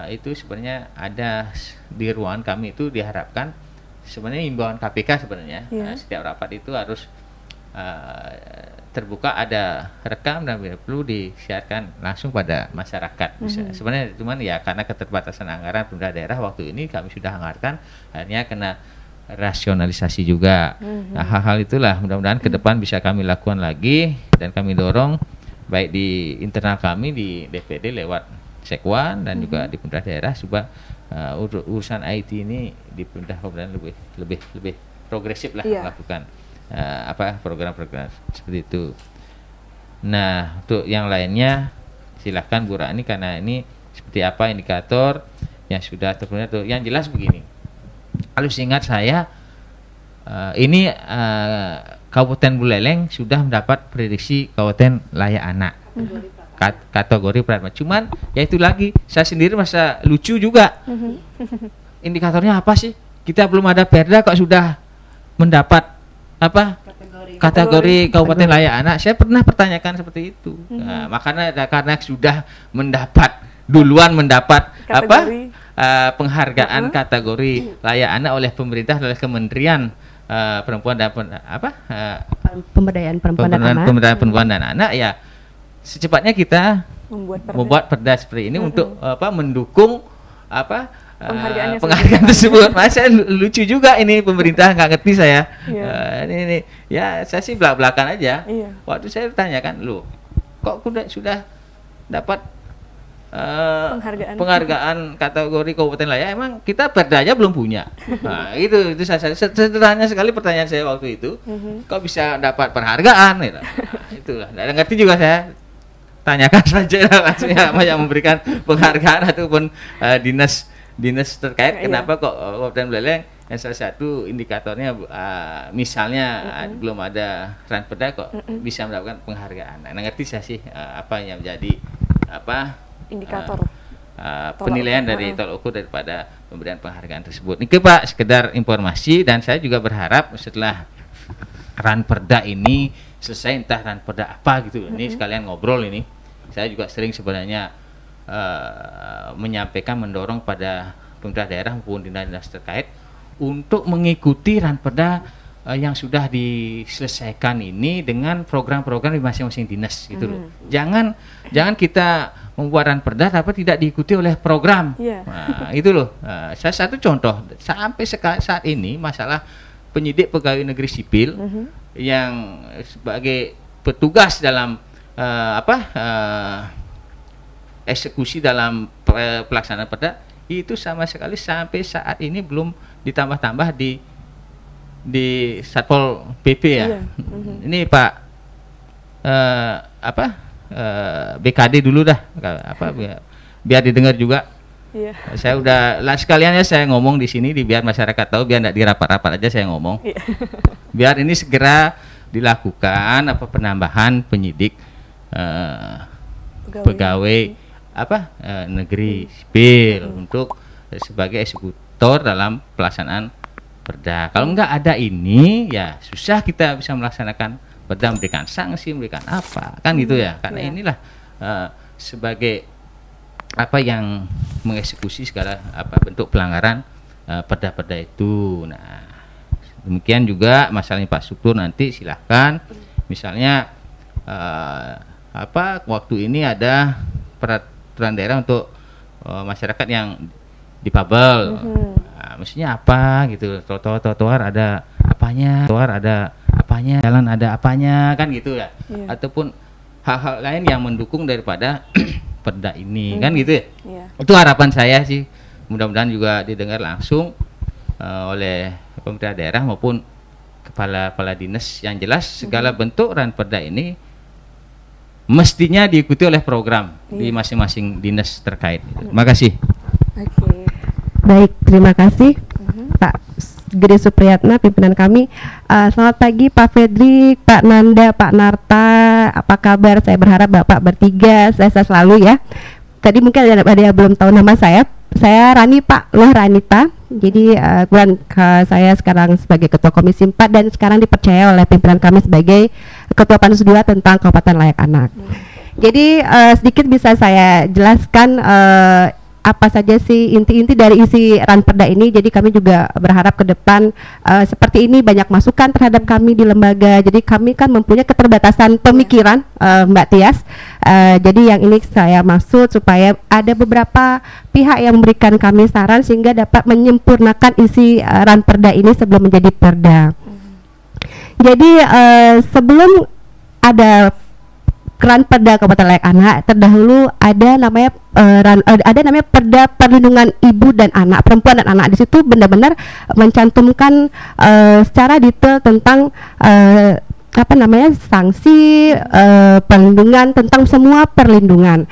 itu sebenarnya ada di ruangan kami itu diharapkan sebenarnya himbauan KPK sebenarnya setiap rapat itu harus terbuka, ada rekam dan perlu disiarkan langsung pada masyarakat. Sebenarnya cuman ya karena keterbatasan anggaran pemerintah daerah waktu ini kami sudah anggarkan, akhirnya kena rasionalisasi juga. Nah, hal-hal itulah mudah-mudahan ke depan bisa kami lakukan lagi dan kami dorong baik di internal kami di DPD lewat Sekwan dan juga di pemerintah daerah supaya urusan IT ini di pemerintah kabupaten lebih progresif lah melakukan program-program seperti itu. Nah, untuk yang lainnya silahkan Bu Rani, karena ini seperti apa indikator yang sudah terpenuhi. Yang jelas begini, kalau ingat saya ini Kabupaten Buleleng sudah mendapat prediksi Kabupaten Layak Anak kategori Pradma. Cuman ya itu lagi, saya sendiri masa lucu juga. Indikatornya apa sih? Kita belum ada perda kok sudah mendapat kategori Kabupaten Layak Anak. Saya pernah pertanyakan seperti itu. Nah, makanya karena sudah duluan mendapat penghargaan kategori Layak Anak oleh pemerintah, oleh Kementerian Perempuan dan Pemberdayaan Perempuan dan Anak, ya secepatnya kita membuat perda seperti ini untuk mendukung penghargaan tersebut. Masa lucu juga ini pemerintah nggak ngerti saya. Ini ya saya sih belak-belakan aja. Waktu saya tanyakan, loh kok sudah dapat penghargaan kategori Kabupaten Layak, emang kita perdanya belum punya. Nah, itu saya sederhana sekali pertanyaan saya waktu itu. Kok bisa dapat penghargaan gitu. Nah, itulah nggak ngerti juga saya. Tanyakan saja langsungnya apa yang memberikan penghargaan ataupun dinas terkait kenapa kok Kabupaten Buleleng yang salah satu indikatornya misalnya belum ada ranperda kok bisa mendapatkan penghargaan. Nah, ngerti saya sih apa yang menjadi indikator penilaian dari tolak ukur daripada pemberian penghargaan tersebut. Ini Pak, sekedar informasi, dan saya juga berharap setelah ranperda ini selesai, entah ranperda apa gitu, ini sekalian ngobrol ini, saya juga sering sebenarnya menyampaikan, mendorong pada pemerintah daerah maupun dinas-dinas terkait untuk mengikuti ranperda yang sudah diselesaikan ini dengan program-program di masing-masing dinas gitu loh. Jangan kita membuat ranperda tapi tidak diikuti oleh program. Nah, itu loh. Saya satu contoh, sampai saat ini masalah penyidik pegawai negeri sipil yang sebagai petugas dalam eksekusi dalam pelaksanaan perda itu sama sekali sampai saat ini belum ditambah-tambah di Satpol PP ya. Ini Pak BKD dulu dah biar didengar juga. Saya udah sekalian ya saya ngomong di sini biar masyarakat tahu, biar tidak di rapat-rapat aja saya ngomong. Biar ini segera dilakukan penambahan penyidik pegawai negeri sipil untuk sebagai eksekutor dalam pelaksanaan perda. Kalau enggak ada ini ya susah kita bisa melaksanakan perda, memberikan sanksi, memberikan apa kan gitu ya. Karena inilah sebagai yang mengeksekusi segala bentuk pelanggaran perda-perda itu. Nah, demikian juga masalah infrastruktur nanti silahkan, misalnya waktu ini ada peraturan daerah untuk masyarakat yang difabel. Nah, mestinya apa gitu, trotoar ada apanya, jalan ada apanya kan gitu ya. Ataupun hal-hal lain yang mendukung daripada perda ini kan gitu ya. Itu harapan saya sih, mudah-mudahan juga didengar langsung oleh pemerintah daerah maupun kepala dinas, yang jelas segala bentuk ranperda ini mestinya diikuti oleh program di masing-masing dinas terkait. Terima kasih. Oke. Baik, terima kasih Pak Gede Supriyatna, pimpinan kami. Selamat pagi Pak Fedri, Pak Nanda, Pak Narta, apa kabar? Saya berharap Bapak bertiga sehat selalu ya. Tadi mungkin ada yang belum tahu nama saya. Saya Rani Pak, Loh Ranita. Jadi saya sekarang sebagai Ketua Komisi 4 dan sekarang dipercaya oleh pimpinan kami sebagai Ketua Pansus 2 tentang Kabupaten Layak Anak. Jadi sedikit bisa saya jelaskan apa saja sih inti-inti dari isi ranperda ini. Jadi kami juga berharap ke depan seperti ini banyak masukan terhadap kami di lembaga. Jadi kami kan mempunyai keterbatasan pemikiran, Mbak Tias. Jadi yang ini saya maksud supaya ada beberapa pihak yang memberikan kami saran sehingga dapat menyempurnakan isi ranperda ini sebelum menjadi perda. Jadi sebelum ada ranperda Kabupaten Layak Anak, terdahulu ada namanya Perda Perlindungan Ibu dan Anak, Perempuan dan Anak. Di situ benar-benar mencantumkan secara detail tentang sanksi, perlindungan, tentang semua perlindungan.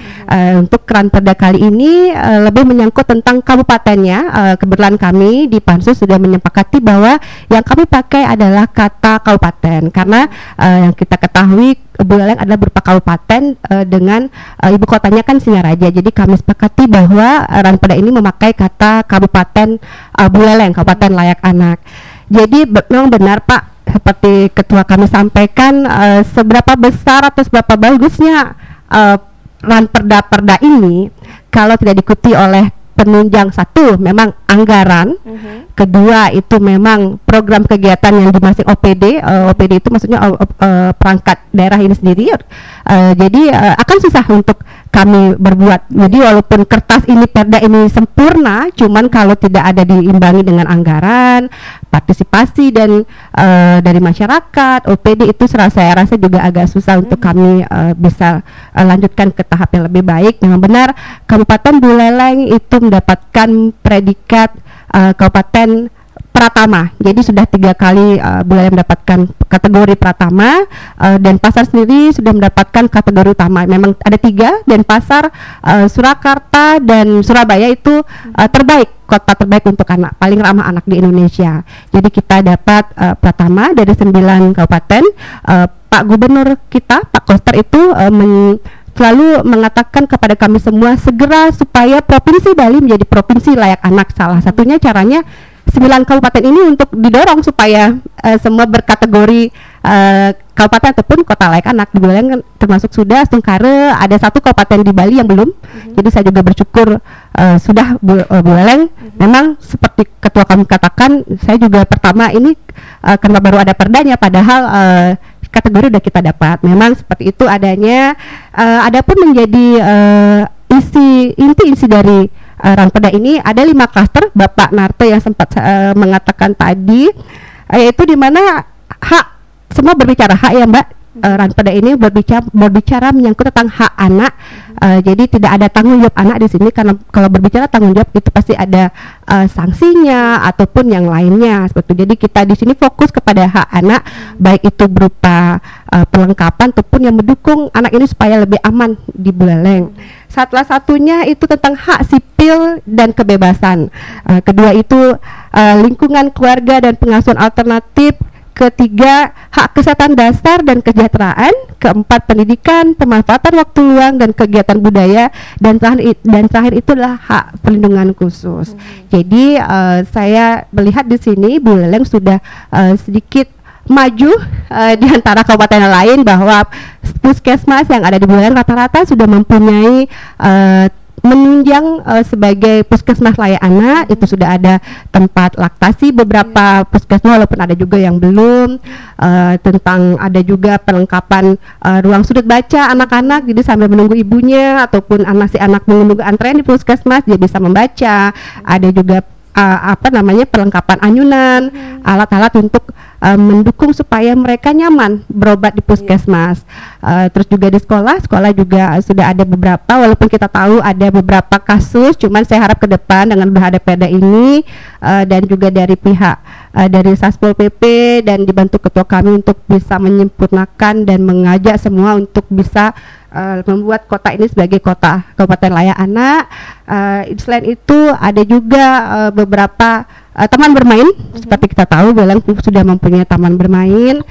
Untuk ranperda kali ini lebih menyangkut tentang kabupatennya. Kebetulan kami di Pansus sudah menyepakati bahwa yang kami pakai adalah kata kabupaten, karena yang kita ketahui Buleleng adalah berupa kabupaten dengan ibu kotanya kan Singaraja. Jadi kami sepakati bahwa ranperda ini memakai kata kabupaten Buleleng, Kabupaten Layak Anak. Jadi memang benar Pak, seperti ketua kami sampaikan, seberapa besar atau seberapa bagusnya ranperda-perda ini kalau tidak diikuti oleh penunjang. Satu, memang anggaran. Kedua, itu memang program kegiatan yang dimasing OPD. OPD itu maksudnya perangkat daerah ini sendiri. Jadi akan susah untuk kami berbuat. Jadi walaupun kertas ini, perda ini sempurna, cuman kalau tidak ada diimbangi dengan anggaran, partisipasi dan dari masyarakat, OPD itu saya rasa juga agak susah untuk kami bisa lanjutkan ke tahap yang lebih baik. Memang benar Kabupaten Buleleng itu mendapatkan predikat Kabupaten Pratama. Jadi sudah 3 kali Buleleng mendapatkan kategori Pratama, dan Pasar sendiri sudah mendapatkan kategori utama. Memang ada 3, Denpasar, Surakarta dan Surabaya itu terbaik, kota terbaik untuk anak, paling ramah anak di Indonesia. Jadi kita dapat Pratama dari 9 kabupaten. Pak Gubernur kita, Pak Koster itu selalu mengatakan kepada kami semua segera supaya Provinsi Bali menjadi provinsi layak anak. Salah satunya caranya 9 kabupaten ini untuk didorong supaya semua berkategori kabupaten ataupun kota layak anak. Di Buleleng termasuk sudah, Sungkare, ada 1 kabupaten di Bali yang belum. Jadi saya juga bersyukur sudah Buleleng. Memang seperti ketua kami katakan, saya juga pertama ini kenapa baru ada perdanya, padahal kategori udah kita dapat. Memang seperti itu adanya. Adapun menjadi inti dari ranperda ini ada 5 klaster. Bapak Narto yang sempat mengatakan tadi, yaitu di mana hak, semua berbicara hak ya Mbak. Ranperda ini berbicara menyangkut tentang hak anak. Jadi tidak ada tanggung jawab anak di sini, karena kalau berbicara tanggung jawab itu pasti ada sanksinya ataupun yang lainnya seperti itu. Jadi kita di sini fokus kepada hak anak, baik itu berupa perlengkapan ataupun yang mendukung anak ini supaya lebih aman di Buleleng. Salah satunya itu tentang hak sipil dan kebebasan. Kedua itu lingkungan keluarga dan pengasuhan alternatif. Ketiga, hak kesehatan dasar dan kesejahteraan. Keempat, pendidikan, pemanfaatan waktu luang dan kegiatan budaya. Dan terakhir itu adalah hak perlindungan khusus. Jadi saya melihat di sini Buleleng sudah sedikit maju di antara kabupaten lain, bahwa puskesmas yang ada di Buleleng rata-rata sudah mempunyai menunjang sebagai puskesmas layak anak. Itu sudah ada tempat laktasi beberapa puskesmas, walaupun ada juga yang belum. Tentang ada juga perlengkapan ruang sudut baca anak-anak, jadi sambil menunggu ibunya ataupun si anak menunggu antrean di puskesmas dia bisa membaca. Ada juga perlengkapan anyunan, alat-alat untuk mendukung supaya mereka nyaman berobat di puskesmas. Terus juga di sekolah juga sudah ada beberapa, walaupun kita tahu ada beberapa kasus, cuman saya harap ke depan dengan udah ada perda ini dan juga dari pihak dari Satpol PP dan dibantu ketua kami untuk bisa menyempurnakan dan mengajak semua untuk bisa membuat kota ini sebagai kota kabupaten layak anak. Selain itu ada juga beberapa taman bermain. Seperti kita tahu Buleleng sudah mempunyai taman bermain.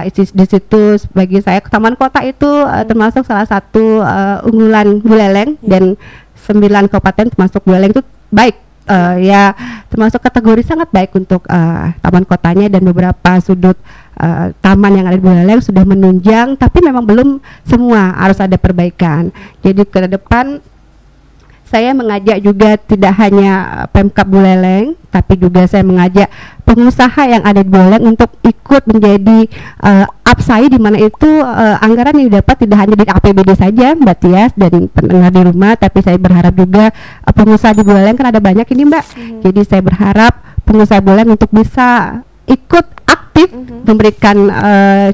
Di situ bagi saya taman kota itu termasuk salah satu unggulan Buleleng, dan 9 kabupaten termasuk Buleleng itu baik. Ya termasuk kategori sangat baik untuk taman kotanya, dan beberapa sudut taman yang ada di Buleleng sudah menunjang, tapi memang belum semua, harus ada perbaikan. Jadi ke depan saya mengajak juga tidak hanya Pemkab Buleleng, tapi juga saya mengajak pengusaha yang ada di Buleleng untuk ikut menjadi APSAI, di mana itu anggaran yang didapat tidak hanya di APBD saja, Mbak Tias dan pendengar di rumah, tapi saya berharap juga pengusaha di Buleleng, kan ada banyak ini Mbak. Jadi saya berharap pengusaha Buleleng untuk bisa ikut aktif memberikan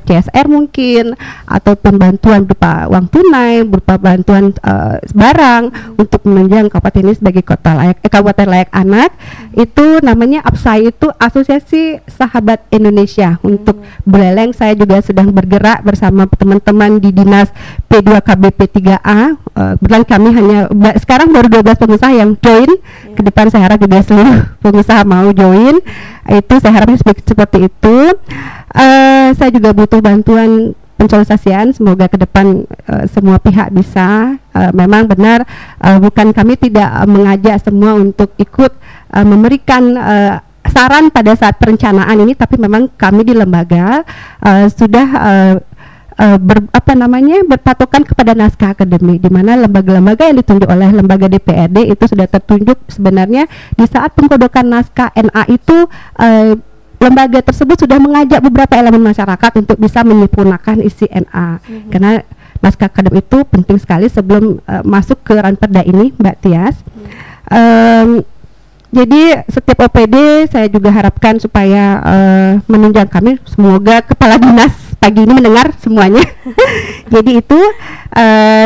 CSR mungkin, ataupun bantuan berupa uang tunai, berupa bantuan barang untuk menunjang kabupaten ini sebagai kabupaten layak anak. Itu namanya APSAI, itu Asosiasi Sahabat Indonesia. Untuk Buleleng saya juga sedang bergerak bersama teman-teman di Dinas P2KB P3A. Kebetulan kami hanya sekarang baru 12 pengusaha yang join. Ke depan saya harap juga seluruh pengusaha mau join. Itu saya harapnya seperti itu. Saya juga butuh bantuan pensosialisasian, semoga ke depan semua pihak bisa. Memang benar, bukan kami tidak mengajak semua untuk ikut memberikan saran pada saat perencanaan ini, tapi memang kami di lembaga sudah berpatokan kepada naskah akademik, di mana lembaga-lembaga yang ditunjuk oleh lembaga DPRD itu sudah tertunjuk sebenarnya di saat pengkodokan naskah NA itu. Lembaga tersebut sudah mengajak beberapa elemen masyarakat untuk bisa menyempurnakan isi NA, karena naskah akademik itu penting sekali sebelum masuk ke ranperda ini, Mbak Tias. Jadi setiap OPD saya juga harapkan supaya menunjang kami, semoga kepala dinas pagi ini mendengar semuanya. Jadi itu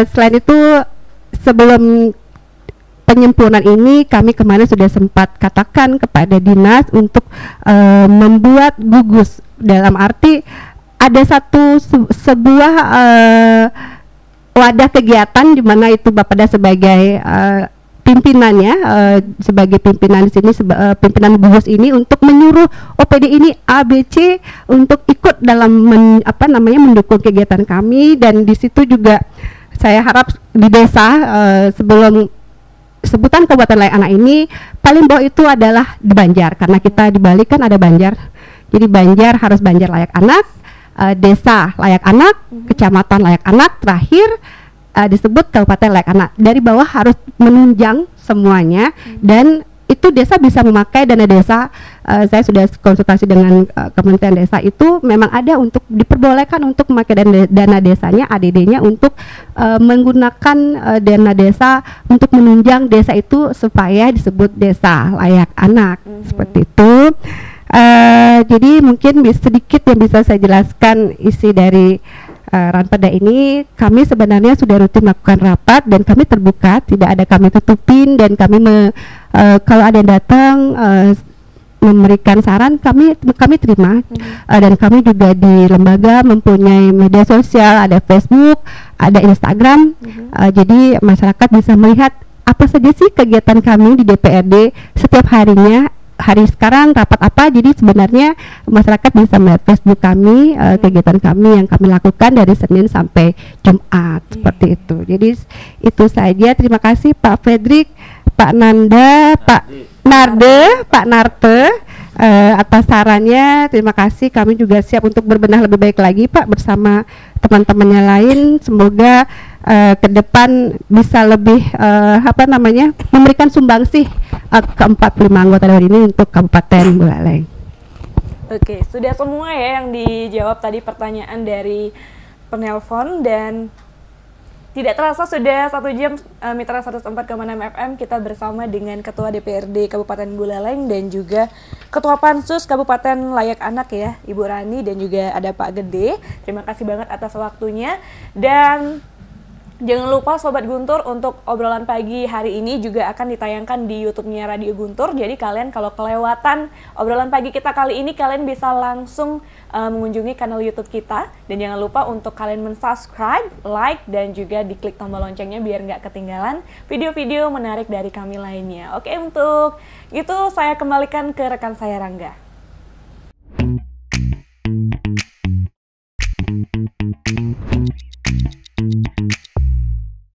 selain itu, sebelum penyempurnaan ini kami kemarin sudah sempat katakan kepada dinas untuk membuat gugus, dalam arti ada sebuah wadah kegiatan di mana itu Bapak sebagai pimpinannya, sebagai pimpinan di sini, pimpinan gugus ini, untuk menyuruh OPD ini ABC untuk ikut dalam mendukung kegiatan kami. Dan di situ juga saya harap di desa sebelum sebutan kabupaten layak anak ini, paling bawah itu adalah di Banjar, karena kita di Bali kan ada Banjar. Jadi Banjar harus Banjar layak anak, desa layak anak, kecamatan layak anak, terakhir disebut kabupaten layak anak. Dari bawah harus menunjang semuanya, dan itu desa bisa memakai dana desa. Saya sudah konsultasi dengan Kementerian Desa, itu memang ada untuk diperbolehkan untuk memakai dana desanya, ADD-nya, untuk menggunakan dana desa untuk menunjang desa itu supaya disebut desa layak anak. Seperti itu. Jadi mungkin sedikit yang bisa saya jelaskan isi dari ranperda ini. Kami sebenarnya sudah rutin melakukan rapat dan kami terbuka, tidak ada kami tutupin, dan kami kalau ada yang datang memberikan saran, kami terima. Dan kami juga di lembaga mempunyai media sosial, ada Facebook, ada Instagram. Jadi masyarakat bisa melihat apa saja sih kegiatan kami di DPRD setiap harinya. Hari sekarang rapat apa, jadi sebenarnya masyarakat bisa melihat Facebook kami, kegiatan kami yang kami lakukan dari Senin sampai Jumat, seperti itu. Jadi itu saja. Terima kasih Pak Fredrik, Pak Nanda, Pak Narde, Pak Narte atas sarannya. Terima kasih. Kami juga siap untuk berbenah lebih baik lagi Pak bersama teman-temannya lain. Semoga ke depan bisa lebih memberikan sumbangsih ke 45 anggota dewan ini untuk Kabupaten Buleleng. Oke, sudah semua ya yang dijawab tadi pertanyaan dari penelpon, dan Tidak terasa sudah 1 jam Mitra 104,6 FM kita bersama dengan Ketua DPRD Kabupaten Buleleng dan juga Ketua Pansus Kabupaten Layak Anak ya, Ibu Rani, dan juga ada Pak Gede. Terima kasih banget atas waktunya, dan jangan lupa Sobat Guntur, untuk obrolan pagi hari ini juga akan ditayangkan di YouTube-nya Radio Guntur. Jadi kalian kalau kelewatan obrolan pagi kita kali ini, kalian bisa langsung mengunjungi kanal YouTube kita. Dan jangan lupa untuk kalian men-subscribe, like, dan juga diklik tombol loncengnya biar nggak ketinggalan video-video menarik dari kami lainnya. Oke, untuk itu saya kembalikan ke rekan saya Rangga.